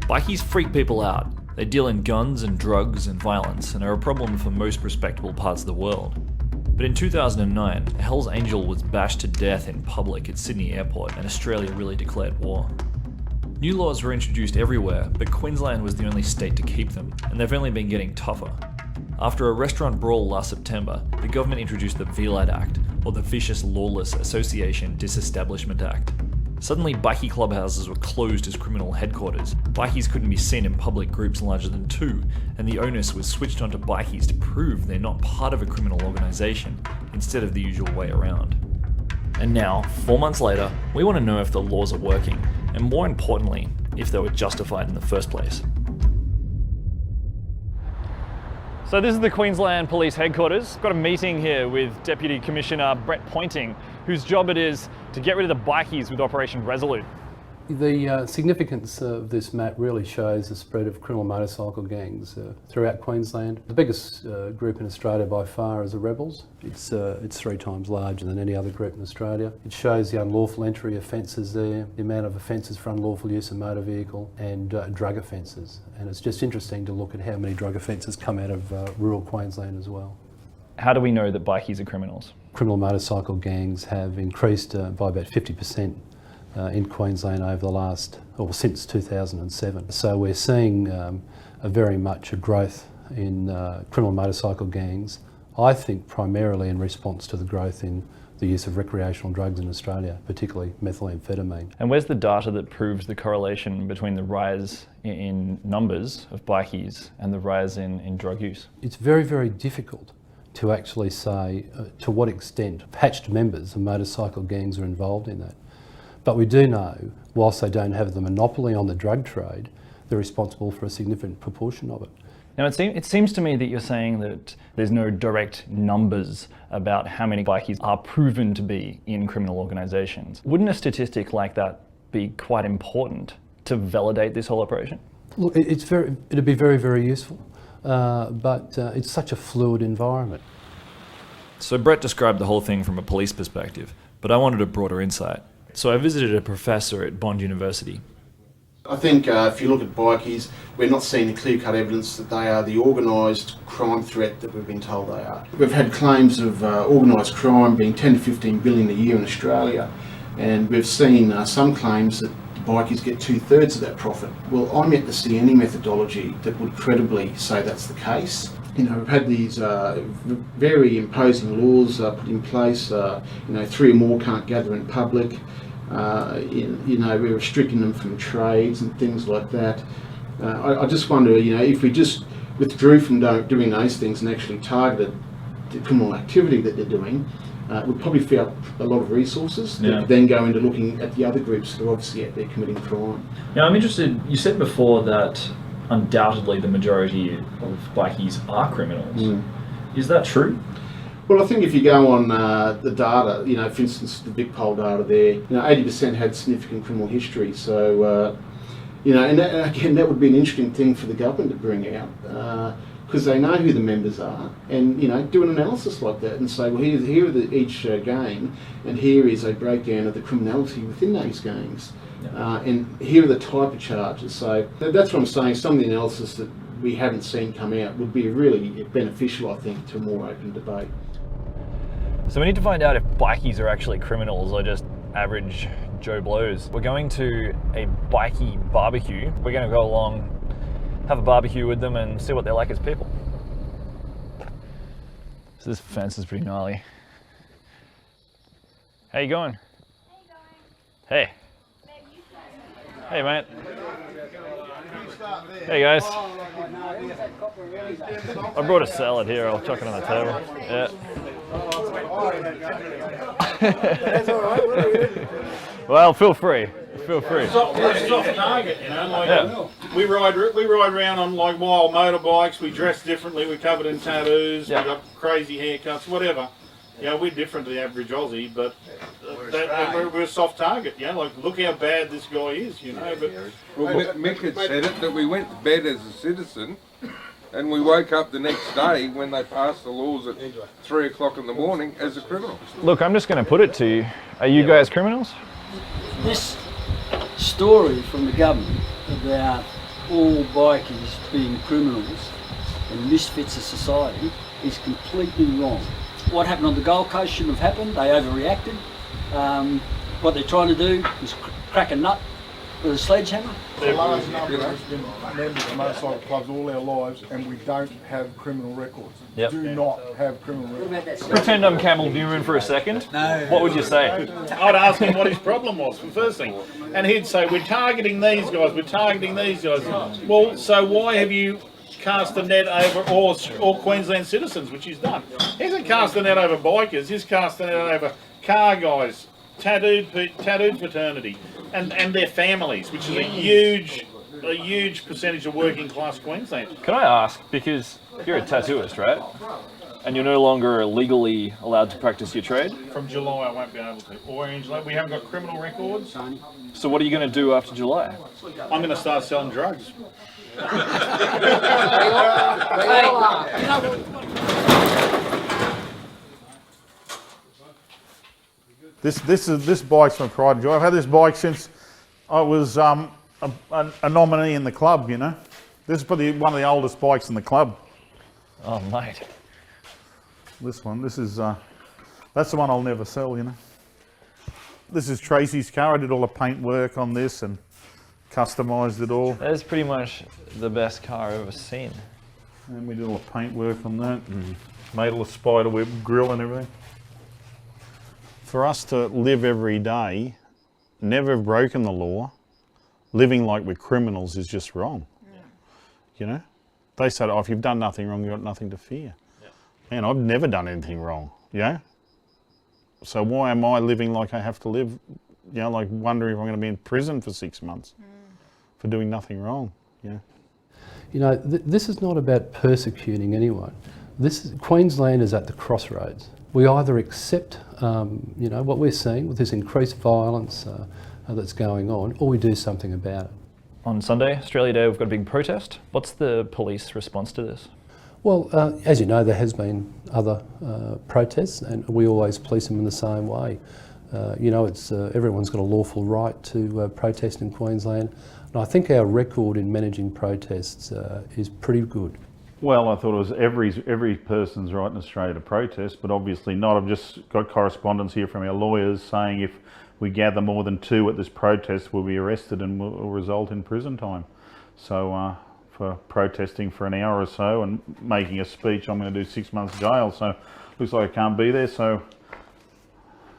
Bikies freak people out. They deal in guns and drugs and violence and are a problem for most respectable parts of the world. But in 2009, a Hell's Angel was bashed to death in public at Sydney Airport and Australia really declared war. New laws were introduced everywhere, but Queensland was the only state to keep them, and they've only been getting tougher. After a restaurant brawl last September, the government introduced the VLAD Act, or the Vicious Lawless Association Disestablishment Act. Suddenly, bikie clubhouses were closed as criminal headquarters. Bikies couldn't be seen in public groups larger than 2, and the onus was switched onto bikies to prove they're not part of a criminal organisation, instead of the usual way around. And now, 4 months later, we want to know if the laws are working, and more importantly, if they were justified in the first place. So this is the Queensland Police Headquarters. Got a meeting here with Deputy Commissioner Brett Pointing, whose job it is to get rid of the bikies with Operation Resolute. The significance of this map really shows the spread of criminal motorcycle gangs throughout Queensland. The biggest group in Australia by far is the Rebels. It's 3 times larger than any other group in Australia. It shows the unlawful entry offences there, the amount of offences for unlawful use of motor vehicle and drug offences. And it's just interesting to look at how many drug offences come out of rural Queensland as well. How do we know that bikies are criminals? Criminal motorcycle gangs have increased by about 50% in Queensland over the last, or since 2007. So we're seeing very much a growth in criminal motorcycle gangs, I think primarily in response to the growth in the use of recreational drugs in Australia, particularly methamphetamine. And where's the data that proves the correlation between the rise in numbers of bikies and the rise in drug use? It's very, very difficult to actually say to what extent patched members of motorcycle gangs are involved in that. But we do know, whilst they don't have the monopoly on the drug trade, they're responsible for a significant proportion of it. Now it seems to me that you're saying that there's no direct numbers about how many bikies are proven to be in criminal organisations. Wouldn't a statistic like that be quite important to validate this whole operation? Look, it'd be very, very useful, but it's such a fluid environment. So Brett described the whole thing from a police perspective, but I wanted a broader insight. So I visited a professor at Bond University. I think if you look at bikies, we're not seeing the clear-cut evidence that they are the organised crime threat that we've been told they are. We've had claims of organised crime being 10 to 15 billion a year in Australia, and we've seen some claims that bikies get 2/3 of that profit. Well, I'm yet to see any methodology that would credibly say that's the case. You know, we've had these very imposing laws put in place. 3 or more can't gather in public. We're restricting them from trades and things like that. I just wonder, if we just withdrew from doing those things and actually targeted the criminal activity that they're doing, would probably free up a lot of resources that then go into looking at the other groups that are obviously out there committing crime. Now, I'm interested, you said before that undoubtedly the majority of bikies are criminals. Is that true? Well, I think if you go on the data, for instance, the big poll data there, 80% had significant criminal history. So, and that would be an interesting thing for the government to bring out, because they know who the members are, and do an analysis like that and say, well, here are each gang, and here is a breakdown of the criminality within those gangs. And here are the type of charges. So that's what I'm saying. Some of the analysis that we haven't seen come out would be really beneficial, I think, to a more open debate. So we need to find out if bikies are actually criminals or just average Joe Blows. We're going to a bikie barbecue. We're going to go along, have a barbecue with them and see what they're like as people. So this fence is pretty gnarly. How you going? Hey. Hey, mate. Hey, guys. I brought a salad here. I'll chuck it on the table. Yeah. Well, feel free. Feel free. Soft target, We ride around on like wild motorbikes. We dress differently. We're covered in tattoos. We've got crazy haircuts, whatever. We're different to the average Aussie, but we're a soft target. Like, look how bad this guy is, But Mick had said it, that we went to bed as a citizen and we woke up the next day when they passed the laws at 3 o'clock in the morning as a criminal. Look, I'm just going to put it to you. Are you guys criminals? This story from the government about all bikies being criminals and misfits of society is completely wrong. What happened on the Gold Coast shouldn't have happened. They overreacted. What they're trying to do is crack a nut with a sledgehammer. A large number of us have been members of motorcycle clubs all our lives, and we don't have criminal records. Yep. Do not have criminal records. Pretend I'm Campbell Newman for a second. No. What would you say? I'd ask him what his problem was, for the first thing. And he'd say, we're targeting these guys, we're targeting these guys. Well, so why have you cast the net over all Queensland citizens, which he's done? He hasn't cast the net over bikers, he's cast the net over car guys, tattooed fraternity, and their families, which is a huge percentage of working class Queensland. Can I ask, because you're a tattooist, right? And you're no longer legally allowed to practice your trade? From July I won't be able to. Or in July, we haven't got criminal records. So what are you going to do after July? I'm going to start selling drugs. This bike's my pride and joy. I've had this bike since I was a nominee in the club, you know. This is probably one of the oldest bikes in the club. Oh, mate. This one, that's the one I'll never sell, you know. This is Tracy's car. I did all the paint work on this and customised it all. That is pretty much the best car I've ever seen. And we did all the paint work on that and made all the spider web grill and everything. For us to live every day, never have broken the law, living like we're criminals is just wrong. Yeah. You know? They say, oh, if you've done nothing wrong, you've got nothing to fear. Yeah. Man, I've never done anything wrong, you know? So why am I living like I have to live, you know, like wondering if I'm going to be in prison for 6 months for doing nothing wrong, you know? You know, this is not about persecuting anyone. Queensland is at the crossroads. We either accept, you know, what we're seeing with this increased violence that's going on, or we do something about it. On Sunday, Australia Day, we've got a big protest. What's the police response to this? Well, as you know, there has been other protests, and we always police them in the same way. You know, it's everyone's got a lawful right to protest in Queensland, and I think our record in managing protests is pretty good. Well, I thought it was every person's right in Australia to protest, but obviously not. I've just got correspondence here from our lawyers saying if we gather more than 2 at this protest, we'll be arrested and will result in prison time. So for protesting for an hour or so and making a speech, I'm going to do 6 months jail. So looks like I can't be there. So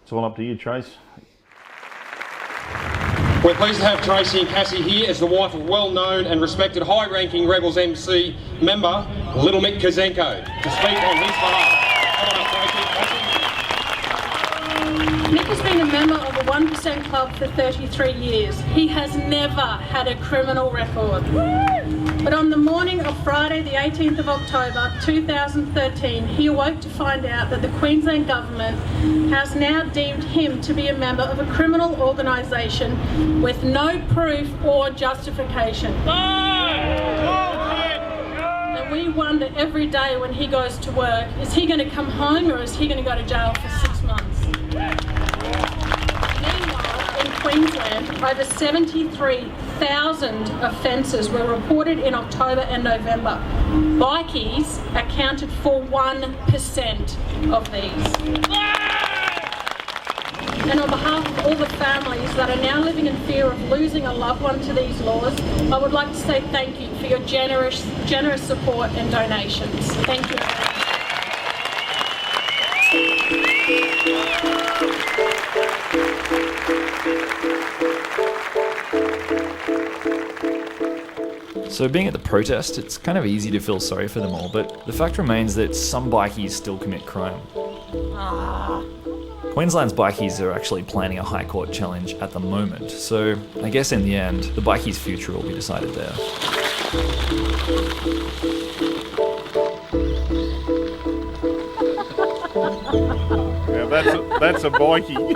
it's all up to you, Trace. We're pleased to have Tracy and Cassie here as the wife of well-known and respected high-ranking Rebels MC member, Little Mick Kozenko, to speak on his behalf. Come on up, Tracy. Mick has been a member of the 1% Club for 33 years. He has never had a criminal record. But on the morning of Friday the 18th of October 2013, he awoke to find out that the Queensland Government has now deemed him to be a member of a criminal organisation with no proof or justification. And we wonder every day when he goes to work, is he going to come home or is he going to go to jail for 6 months? Meanwhile, in Queensland, over 73,000 offences were reported in October and November. Bikies accounted for 1% of these. And on behalf of all the families that are now living in fear of losing a loved one to these laws, I would like to say thank you for your generous support and donations. Thank you. So being at the protest, it's kind of easy to feel sorry for them all, but the fact remains that some bikies still commit crime. Queensland's bikies are actually planning a High Court challenge at the moment, so I guess in the end, the bikies' future will be decided there. Yeah, that's a bikie.